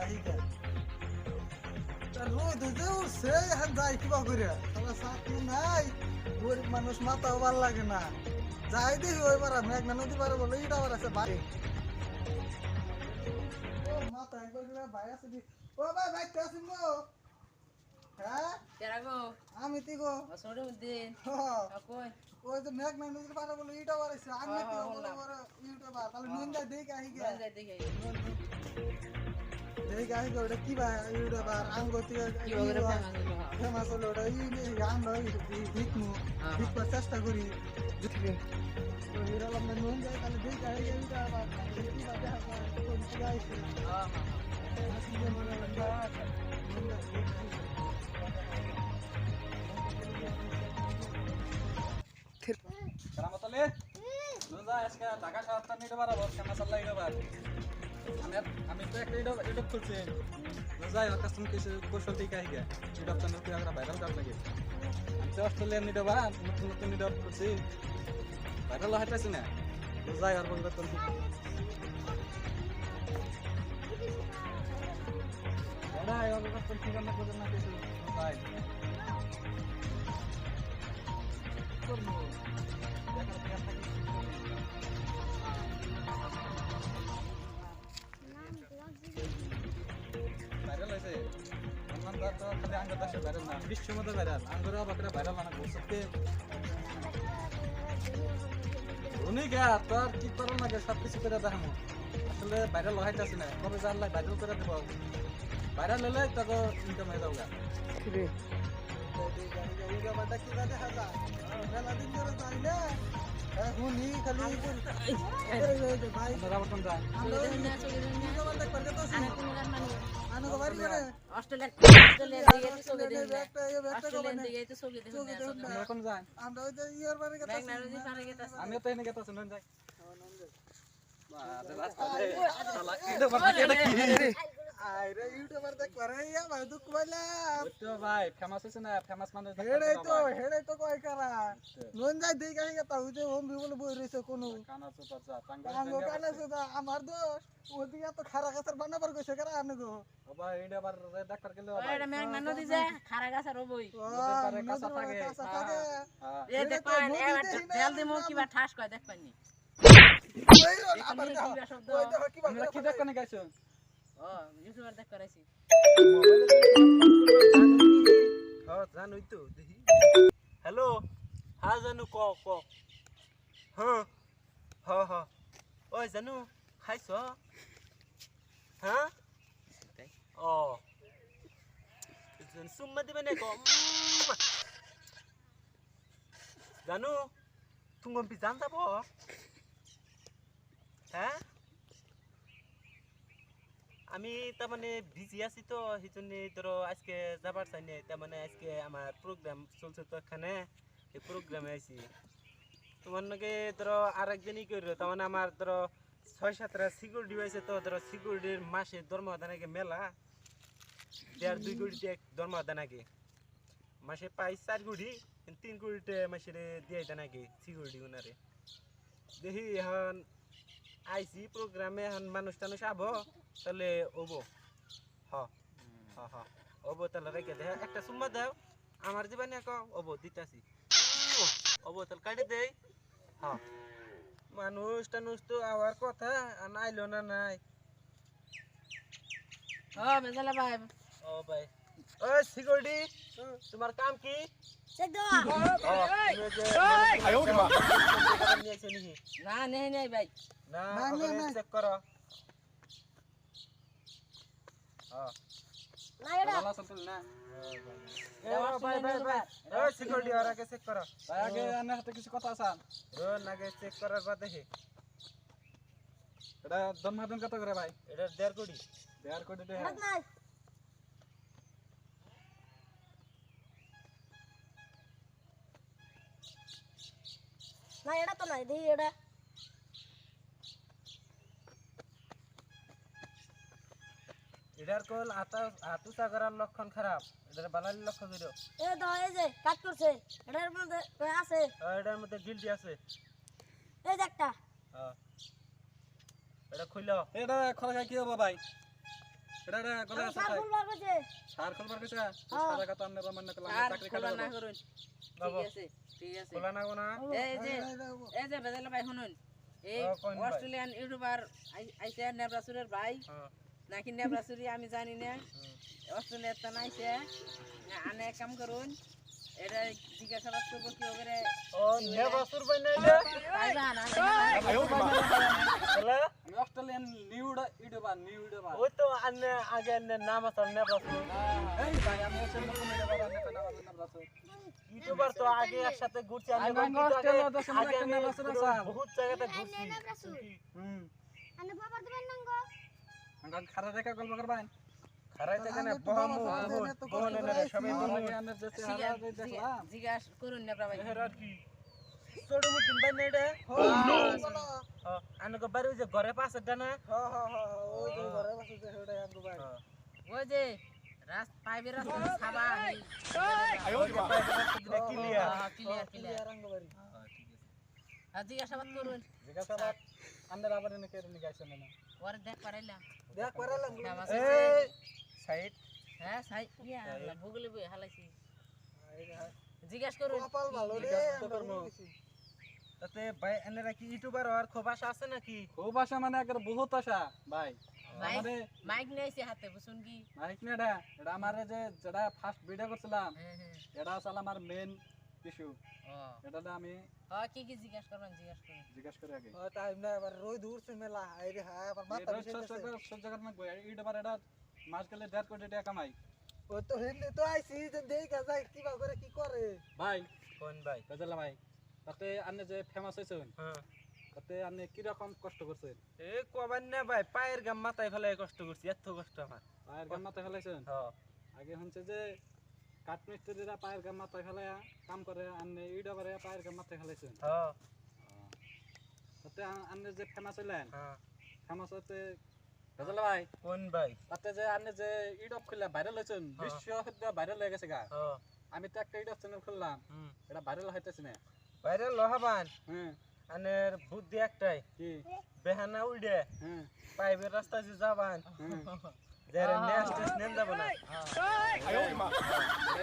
Higa তা রোদ যে উঠছে এখন যাই কিবা করে তাহলে চাকরি নাই গরিব মানুষ মাথাও ভাল লাগে না যাই দেখি ওই পারা মেঘনা নদী পারে বলে ইটা আবার আছে ভাই ও মাথা একবার করে ভাই আছে ও ভাই ভাই কে আছেন গো হ্যাঁ কেরা গো আমি তি গো বছরের মধ্যে কই ওই যে মেঘনা নদীর পারে বলে ইটা আবার আছে আমি কি বলে বড় ইউটিউবার তাহলে নুন যাই দেখি হিগা যাই দেখে দেখি হিগা ওটা কি ভাই ইউটিউবার আঙ্গতি কি বগরে ফেমাস হলো ওটা আমরা দেখমু দেখবার চেষ্টা করি হিরালাম না নুন যাই তাহলে দেখি হিগা ইউটা আবার কি বা দেখা কোন কি আইছে আসি যে মনে কেরামতলে নুনজা আজকে ঢাকা শহরটা নিতে পারবো কেমন চাল্লা ইউটিউবার আমি তো একটা ইউটিউব খুলছি নুনজা ওর কাছে কিছু কৌশল ঠিক আছে ইউটিউব চ্যানেল তুই আমরা ভাইরাল করার লাগে আমি তো অস্ট্রেলিয়ান ইউটিউবার নতুন নতুন ইউটিউব খুলছি ভাইরাল হইতেছি না নুনজা আর পরিবর্তন ওরা এই পরিবর্তন ঠিক আমরা করতে না কিছু তাই করবো ভাইরাল হয়েছে খালি আঙ্গুর দেশে ভাইরাল না বিশ্বের মধ্যে ভাইরাল আঙ্গুর বাকরা ভাইরাল না বলছে উনি গে তোর কি করার লাগে সব কিছু করে দেখামো আসলে ভাইরাল হইতাছে না কবে জানলে ভাইরাল করে দেবো ভাইরাল হলে তোকে ইনকাম হয়ে যাবে ইউটিউবারটা কি বাদে হাজা মেলা দিন ধরে যাই না এখনই খালি ভাই রাবতন যায় ইউটিউবার দেখবার কত আছে আনো বাড়ি করে অস্ট্রেলিয়া দিকে চোখে দেখে অস্ট্রেলিয়া দিকে তো চোখে দেখে এখন যায় আমরা ওই যে ইয়ার বাড়ি কত মেঘনা নদী পারে গেছে আমিও তো এনে গেতাছি নন যাই আরে ইউটিউবার দেখবার ইয়া ভাই দুঃখ পাইলা তো ভাই ফেমাস হইছে না ফেমাস মানুষ হেড়াই তো কয় কারা নুন যাই দেই গাই গেতা ওই যে ওম বিবল বই রইছে কোন কানা তো যা আঙ্গো কানা সুদা আমার দোষ ওদিকে তো খারা গাছের বানাবার কইছে কারা আপনি গো বাবা এইটা আবার ডাক্তার গেলে ওইটা মেঘনা নদী যে খারা গাছের ওই কাঁচা থাকে এ দেখবেন তেল দিমু কিবা ঠাস কয় দেখবেন নি আবার শব্দ ওই দেখো কি আমরা কি দেখ কোনে গাইছো ও ইউটিউবার দেখ করাইছি হ্যাঁ জানুই তো দেখি হ্যালো হ্যাঁ জানু ক হ্যাঁ হ্যাঁ হ্যাঁ ওই জানু খাইছ হ্যাঁ ও সুম্মা দিবে না কম জানু তুমি গম্পি জান যাব হ্যাঁ আমি তার মানে বিজি আছি তো সেজন্য ধরো আজকে যাবার চাই না তার মানে আজকে আমার প্রোগ্রাম চলছে তো এখানে এই প্রোগ্রামে আইছি তোমার নাকি ধরো আরেকজনই করলো তার মানে আমার ধরো ৬-৭টা সিকিউরিটি হয়েছে তো ধরো সিকিউরিটির মাসে দরমা দেয় নাকি মেলা ১.৫-২ কোটি দরমা দেয় নাকি মাসে পাই ৪ কোটি ৩ কোটি মাসে দিয়ে দেয় নাকি সিকিউরিটি ওনারে দেখি এখন আইসি প্রোগ্রামে এখন মানুষ টানুষ আবো তাহলে ওবো ওবো তাহলে রেখে দে একটা সুম্মা দাও আমার জীবনে ওবো দিতাছি ওবো তাহলে কাটি দেই মানুষ টানুষ তো আওয়ার কথা আইলো না নাই ও মেজালা ভাই ও ভাই ও সিকিউরিটি তোমার কাম কি চেক দাও না নেই ভাই না চেক করো না এটা ভালো চলতে না ভাই ওই সিকিউরিটি আর আগে চেক করো ভাই আগে আনে হাতে কিছু কথা আছে আগে চেক করার পর দেখি এটা দরমাদন কত করে ভাই এটা ১.৫ কোটি ১.৫ কোটি টাকা না এটা তো নাই দেই এটা এটার কল আতুসা করার লক্ষণ খারাপ এটার বালালির লক্ষণ হইল এ দাও এই যে কাট করছে এটার মধ্যে আছে এটার মধ্যে গিল্টি আছে এই যে একটা এটা খুইলো এটা খরচা কি হবে ভাই এটা গলে আছে সার ফুলবার কইছে সার খোলবার কইছে সারা কথা আমরা রমান না করলাম আর চাকরি খোলা কাটা না দেব করুন বাবা। ঠিক আছে খোলা না গোনা এই যে বেদালা ভাই শুনুন এই কোন ভাই? অস্ট্রেলিয়ান ইউটিউবার আইছে নেবরাসুরের ভাই নাকি নেবরাসুরি আমি জানি না অস্ট্রেলিয়ার তো নাইছে আনে এক কাম করুন এটা জিজ্ঞাসাবাদ করবো কি করে ও নেবাসুর বাই না এটা পাইবান হ্যালো আমি অস্ট্রেলিয়ান নিউ ইউটিউবার ওই তো আনে আগে আনে নাম আছে নেবাসুর এই ভাই আমি হচ্ছে নতুন ইউটিউবার আমি কই নাম আছে ইউটিউবার তো আগে একসাথে ঘুরছি আমি আমি ভাঙ্গা অস্ট্রেলিয়া দেশে আগে একটা আমি নেবাসুর আছে বহুত জায়গাতে ঘুরছি হুম আনে বাবার দিবেন না গো আমরা খারা দেখা গল্প করবেন খারাইতে কেন বহম বহন এনে সবাই বহম আমরা যে চেহারা দেখলাম জিজ্ঞাসা করুন নেবরা ভাই হেরার কি ছোট মুটিন বাই না এটা আনে গো বাড়ি যে ঘরে পাশে ডানা ওই যে ঘরে বসে যে হেডা আঙ্গু ভাই ওই যে পাইবের রাস্তা সাবা ক্লিয়ার ক্লিয়ার ক্লিয়ার আঙ্গু ভাই আর জিজ্ঞাসাবাদ করুন জিজ্ঞাসাবাদ আমরা আবার এনে কেড়ে নিয়ে গেছেন না ওর দেখ পারাইলাম দেখ করালাম এই সাইড হ্যাঁ সাই ইয়া আল্লাহ ভুগলি বই হালাইছি জিজ্ঞাসা করুন কপাল ভালো রে জিজ্ঞাসা তো করবো। তাতে ভাই এনারা কি ইউটিউবার আর খুব আশা আছে নাকি খুব আশা মানে একবার বহুত আশা ভাই আমারে মাইক নিয়েছে হাতে বুঝুন কি মাইক না এটা আমারে যে যেটা ফার্স্ট ভিডিও করছিলাম হ্যাঁ হ্যাঁ এটা আসলে আমার মেন ইস্যু ও এটা আমি হ্যাঁ কি কি জিজ্ঞাসা করবেন জিজ্ঞাসা করুন জিজ্ঞাসা করে আগে টাইম না এবার রোদ উঠছে মেলা আইরে হ্যাঁ আবার মাথা এটা বিষয় সহ্য করার না ইউটিউবার এটা মাস গেলে 1.5 কোটি টাকা কামাই ও তো হেন্দে তো আইছি যে দেখা যায় কিবা করে কি করে ভাই কোন ভাই বুঝলা ভাই তাতে আপনি যে ফেমাস হয়েছেন হ্যাঁ তাতে আপনি কি রকম কষ্ট করছেন এ কবান না ভাই পায়ের গাম মাথায় ফেলে কষ্ট করছি এত কষ্ট আমার পায়ের গাম মাথায় ফেলাইছেন হ্যাঁ আগে শুনছে যে কাঠমিস্ত্রিরা পায়ের গাম মাথায় ফেলায়া কাম করে আপনি ইউটিউবারে পায়ের গাম মাথায় ফেলাইছেন হ্যাঁ তাতে আপনি যে ফেমাস হইলেন হ্যাঁ ফেমাস হতে বুঝলা ভাই কোন ভাই তাতে যে আপনি যে ইউটিউব খুললে ভাইরাল হয়েছেন বিশ্ব হতে ভাইরাল হয়ে গেছে গা হ্যাঁ আমি তো একটা ইউটিউব চ্যানেল খুললাম এটা ভাইরাল হইতেছে না বাইরে লোহাবান হ্যাঁ আনের বুদ্ধি একটাই কি বেহানা উড়ে হ্যাঁ পাইবের রাস্তা যে যাবান হ্যাঁ যারা নেক্সট নেন যাব না এটা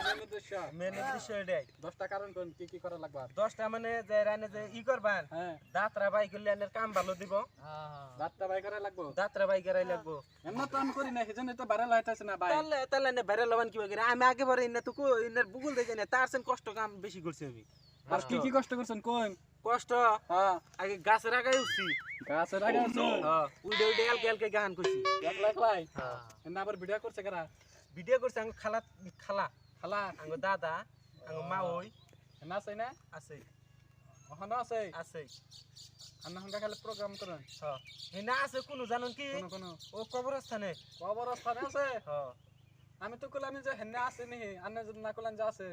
মেন উদ্দেশ্য। মেন উদ্দেশ্য এটাই 10টা কারণ কোন কি কি করা লাগবে 10টা মানে যে রানে যে ই করবান হ্যাঁ দাঁতরা বাই করলে আনের কাম ভালো দিব হ্যাঁ রাতটা বাই করা লাগবে দাঁতরা বাই করাই লাগবো এমন তো আমি করি না সেজন্য তো ভাইরাল হইতেছে না ভাই তাহলে তাহলে নে বাইরে লবান কি করে আমি আগে বারে ইন্না তো কো ইন্নার বুগুল দেখে না তার সেন কষ্ট কাম বেশি করছি আমি আর কি কি কষ্ট করছেন কোন কষ্ট হ্যাঁ আগে গাছের আগায় উঠছি গাছের আগে আছেন হ্যাঁ উড়ে উড়ে এলকে গান করছি একলাই হ্যাঁ এনা আবার ভিডিও করছে কারা ভিডিও করছি আঙ্গ খালা খালা খালা আঙ্গ দাদা আঙ্গ মা ওই এনা আছে না আছে ওখানে আছে আছে আন্না হঙ্গা খালি প্রোগ্রাম করেন হ্যাঁ হেনা আছে কোনো জানুন কি কোন কোন ও কবরস্থানে কবরস্থানে আছে হ্যাঁ আমি তো কইলাম যে হেনে আছে নি আন্না যদি না কইলাম যে আছে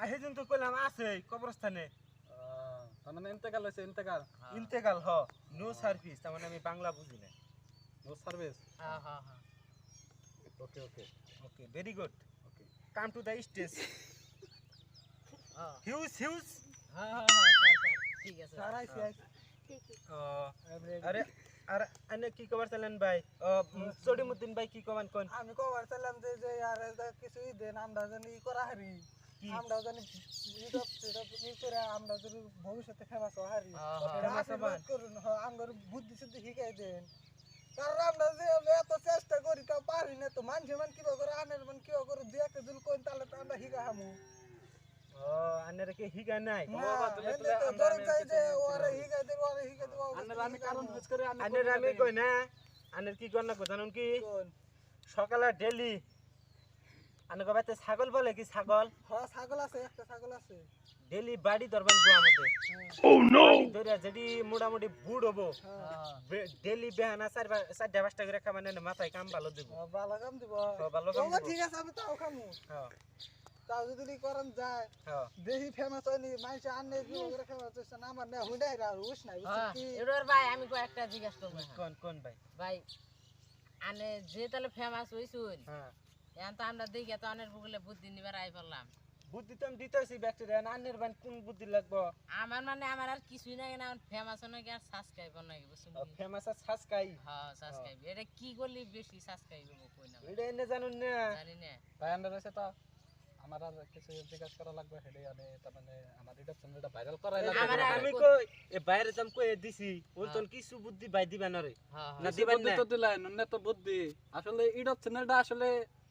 আহেদিন তো কইলাম আছে কবরস্থানে তার মানে ইন্তেকাল হয়েছে ইন্তেকাল ইন্তেকাল হ নো সার্ভিস তার মানে আমি বাংলা বুঝি না নো সার্ভিস হ্যাঁ হ্যাঁ হ্যাঁ okay okay okay very good okay come to the stage হ্যাঁ হিউজ হিউজ হ্যাঁ স্যার ঠিক আছে স্যার আইছি আরে আর আনে কি খবর চালেন ভাই চড়িমুদ্দিন ভাই কি কমান কোন আমি কবার চাইলাম যে যে আর কিছুই দেন আমরা জানি ই করা হারি কি? আমরা জানি ইউটিউব ই করে আমরা যদি ভবিষ্যতে ফেমাস হারি হ্যাঁ, আশীর্বাদ করুন আমার বুদ্ধি শুদ্ধি শিখাই দেন কারণ আমরা যে এত চেষ্টা করি তাও পারি না তো মানুষ মান কিবা করে আনের মান কিবা করে দুই একটা দিন কোন তাহলে তো আমরা শিখা হামু ও আনের কি হিগা নাই না বাবা, তুমি এমনি তাহলে তো আমরা ধরে যাই যে কিছু ওরে শিখাই দেব ওরে শিখাই দেব আন্নার আমি কারণ হুজ করে আনের আমি কই না আনের কি কর না কো জানুন কি কোন সকালে ডেলি আনে কবাতে ছাগল বলে কি ছাগল হ্যাঁ ছাগল আছে একটা ছাগল আছে ডেলি বাড়ি ধরবেন গো আমাদের ধরে যদি মোটামুটি বুড় হবো হ্যাঁ ডেলি বেহানা 4-5টা করে খাবার নেন মাথায় কাম ভালো দিব ভালো কাম দিব ভালো কাম ওগো দিব। ঠিক আছে আমি তাও খামু হ্যাঁ তাও যদি করেন যায় হ্যাঁ দেহি ফেমাস হয়নি মানুষ আনলে কি করে ফেমাস হচ্ছে না আমার না হুডাই রা হুশ নাই বুঝছেন হ্যাঁ কি এবার ভাই আমি কয়েকটা জিজ্ঞাসা করবো এখন। কোন কোন ভাই ভাই আনে যে তাহলে ফেমাস হইছুন হ্যাঁ এখন তো আমরা দেখি তো অনেক গুগলে বুদ্ধি নিবার আই পারলাম বুদ্ধি তো আমি দিতেছি ব্যাকটেরিয়া আন্নের বান কোন বুদ্ধি লাগবো আমার মানে আমার আর কিছুই নাই না ফেমাস নাকি আর সাবস্ক্রাইব নাকি বুঝছেন ফেমাস আর সাসকাই হ্যাঁ সাবস্ক্রাইব এটা কি করলে বেশি সাবস্ক্রাইব হবে কই না এটা এনে জানুন না জানি না ভাই আন্ডার রয়েছে তো আমার আর কিছু জিজ্ঞাসা করা লাগবে হেডে আমি তার মানে আমার ইউটিউব চ্যানেলটা ভাইরাল করাই আমার লাগবে আর আমি কই এ বাইরে যাম কই দিছি বলতন কিছু বুদ্ধি বাই দিবা না রে হ্যাঁ না না দিবেন বুদ্ধি না তো দিলাই নন্নে তো বুদ্ধি আসলে ইউটিউব চ্যানেলটা আসলে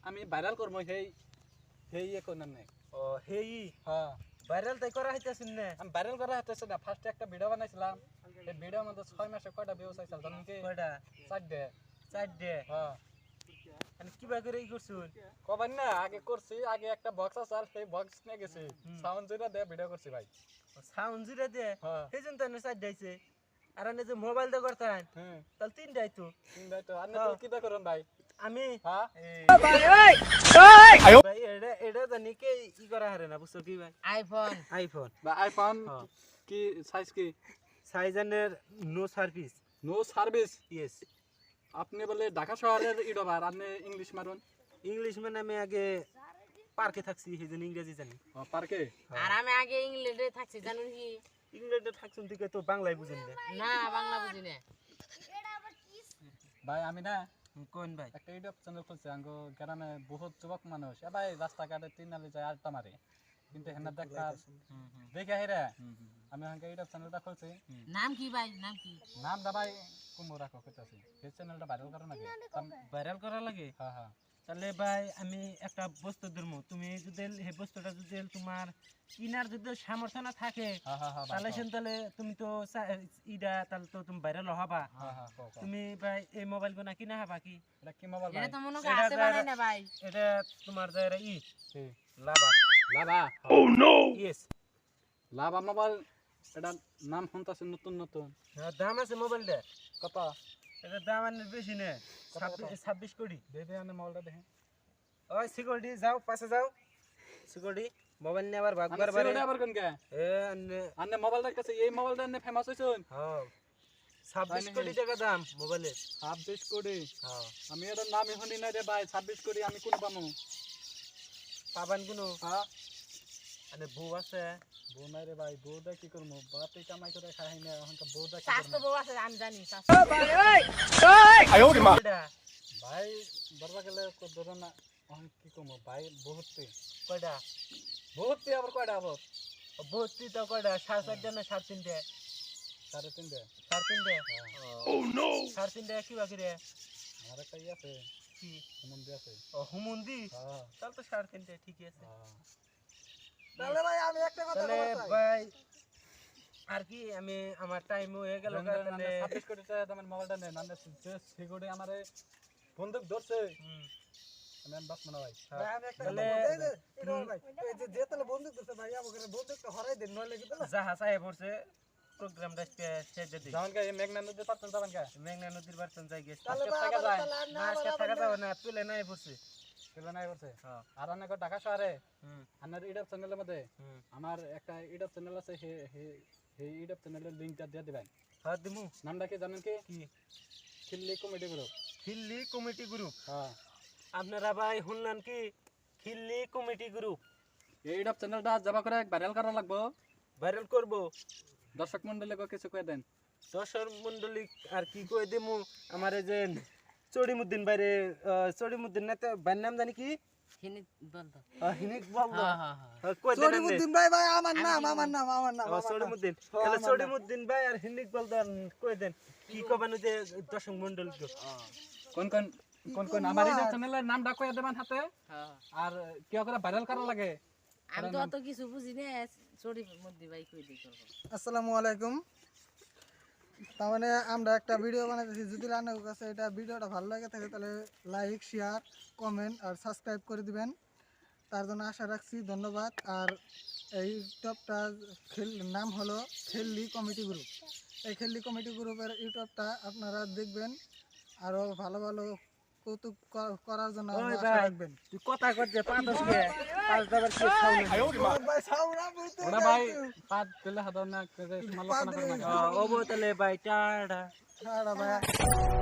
আমি ভাইরাল করব হেই হেই এ কোন নাই ও হেই হ্যাঁ ভাইরাল তাই করা হইতাছেন না আমি ভাইরাল করা হতেছে না ফার্স্টে একটা ভিডিও বানাইছিলাম এই ভিডিওর মধ্যে 6 মাসে কয়টা ভিউজ আইছিল জানেন কি কয়টা 4 চারটে হ্যাঁ আমি কিবা করে ই করছুন কবেন না আগে করছি আগে একটা বক্স আছে সেই বক্স নিয়ে গেছি সাউন্ড যেটা দিয়ে ভিডিও করছি ভাই সাউন্ড জুড়ে দে হ্যাঁ সেইজন তো চারটে আইছে আর এনে যে মোবাইল দে করতেন হুম তাহলে তিনটাই তো ভাই তো আপনি তো কিটা করেন ভাই আমি হ্যাঁ ভাই এটা জানি কে ই করা হারে না বুঝছো কি ভাই আইফোন আইফোন বা আইফোন হ্যাঁ। কি সাইজ কি সাইজানের no service no service yes আপনি বলে ঢাকা শহরের ইডোবার আপনি ইংলিশ মারুন ইংলিশ মানে আমি আগে পার্কে থাকছি সেইজন্য ইংরেজি জানি পার্কে আর আমি আগে ইংল্যান্ডে থাকছি জানেন কি ইংল্যান্ডে থাকছুন থেকে তো বাংলায় বুঝেন না না বাংলা বুঝি না ভাই আমি না কোন ভাই একটা ইউটিউব চ্যানেল খুলছি আঙ্গ গ্রামে বহুত যুবক মানুষ এ ভাই রাস্তাঘাটে তিন নালি যায় আড্ডা মারে কিন্তু হেনা দেখা দেখে হেরে আমি আঙ্গ ইউটিউব চ্যানেলটা খুলছি নাম কি ভাই নাম কি নাম দা ভাই কুমো রাখো কইতাছি এই চ্যানেলটা ভাইরাল করো নাকি ভাইরাল করা লাগে হ্যাঁ হ্যাঁ তাহলে ভাই আমি একটা বস্তু ধরবো তুমি যদি এই বস্তুটা যদি তোমার কিনার যদি সামর্থ্য না থাকে হ্যাঁ হ্যাঁ হ্যাঁ তাহলে তাহলে তুমি তো ইডা তাহলে তো তুমি ভাইরাল হবা হ্যাঁ হ্যাঁ তুমি ভাই এই মোবাইল গুনা কিনা হবা কি এটা কি মোবাইল এটা ভাই তো মনে কর আছে বানাই না ভাই এটা তোমার যারা ই কি lava lava yes lava mobile এটা নাম শুনতাছি নতুন নতুন দাম আছে মোবাইলটা কত এটার দাম আর বেশি না 26 কোটি দেখে আনে মোবাইলটা দেখে ওই সিকিউরিটি যাও পাশে যাও সিকিউরিটি মোবাইল নিয়ে আবার ভাগবার বারে আবার কোন কে এ আন্নে আনে মোবাইল দেখতেছে এই মোবাইলটা আনে ফেমাস হইছুন হ্যাঁ 26 কোটি টাকা দাম মোবাইলের 26 কোটি হ্যাঁ আমি এর নামই শুনি না রে ভাই 26 কোটি আমি কোন পামু পাবান কোনো হ্যাঁ আনে বউ আছে বউ নাই রে ভাই বউটা কি করবো বাপে কামাই করে খাই না এখন বউটা কি স্বাস্থ্য করবো বউ আছে আমি জানি এটা ভাই বরবা গেলে ধরো না এখন কি করবো ভাই বহুতটি কয়টা বহুতটি আবার কয়টা আবার ভর্তি তো কয়টা 4.5 না 3.5 সাড়ে তিনটে 3.5 ও নো 3.5 কি বাকি রে আমার একটা ই আছে কি সম্বন্ধে আছে ও হুমুন্দি হ্যাঁ তাহলে তো 3.5 ঠিকই আছে হ্যাঁ তাহলে ভাই আমি একটা কথা তাহলে বলতে চাই ভাই আর কি আমি আমার টাইম হয়ে গেল তাহলে 26 কোটি টাকা দামের মোবাইলটা নেন মানে যে সিকিউরিটি আমারে বন্দুক ধরছে আমি বাস মনে ভাই ভাই আমি একটা কথা তাহলে বলতে- এই যে এটা ভাই এই যে তাহলে বন্দুক দিতে ভাই আমাকে বন্দুকটা হরাই দেন নইলে কি তাহলে যাহা চাই পড়ছে প্রোগ্রামটা শেষ দিয়ে দিই যেমন কে মেঘনা নদী পারতেন যাবেন কে মেঘনা নদীর বার্তন যাই গেছে তাহলে আজকে ভাই থাকা আবার যায়। তাহলে আর না না আজকে আবার থাকা আবার যাবে না পেলে নাই পড়ছে কেন নাই করছে হ্যাঁ আর অনেক ঢাকা শহরে হুম আমার ইউটিউব চ্যানেলের মধ্যে হুম আমার একটা ইউটিউব চ্যানেল আছে সেই ইউটিউব চ্যানেলের লিংকটা দিয়ে দিবেন হ্যাঁ দিমু নামটা কি জানেন কি কি খিল্লি কমেডি গ্রুপ খিল্লি কমিটি গ্রুপ হ্যাঁ আপনারা ভাই শুনলেন কি খিল্লি কমিটি গ্রুপ এই ইউটিউব চ্যানেলটা যাবা করে ভাইরাল করা লাগবো ভাইরাল করব দর্শক মন্ডলীকে কিছু কয়ে দেন দর্শক মন্ডলী আর কি কই দিমু আমার এই যে চড়িমুদ্দিন বাইরে চড়িমুদ্দিন না তো ভাইয়ের নাম জানি কি হিনি বলতো হিনিক বলতো হ্যাঁ হ্যাঁ হ্যাঁ কই দেন চরিমুদ্দিন ভাই ভাই আমার নাম আমার নাম আমার নাম আমার নাম। চড়িমুদ্দিন হ্যাঁ, তাহলে আমার চড়িমুদ্দিন ভাই আর হিনিক বলতো কই দেন কি কবানো যে দর্শক মন্ডলী কোন কোন কোন কোন আমার ইউটিউব চ্যানেলের নামটা কয়ে দেবেন হাতে হ্যাঁ আর কি করে ভাইরাল করা লাগে আমি তো অত কিছু বুঝি না চড়ি মধ্যে ভাই কই দিই করব আসসালামু আলাইকুম তার মানে আমরা একটা ভিডিও বানাইতেছি যদি আপনার কাছে এটা ভিডিওটা ভালো লাগে থাকে তাহলে লাইক শেয়ার কমেন্ট আর সাবস্ক্রাইব করে দিবেন তার জন্য আশা রাখছি ধন্যবাদ আর এই ইউটিউবটা নাম হলো খেললি কমিটি গ্রুপ এই খেললি কমিটি গ্রুপের ইউটিউবটা আপনারা দেখবেন আরও ভালো ভালো কৌতুক করার জন্য ওই আশা ভাই। রাখবেন তুই কথা করছে পাঁচ দাবার কি খাও ওরা ভাই পাত দিলে হাত না সমালোচনা করে না ওবো তাহলে ভাই টাটা ভাই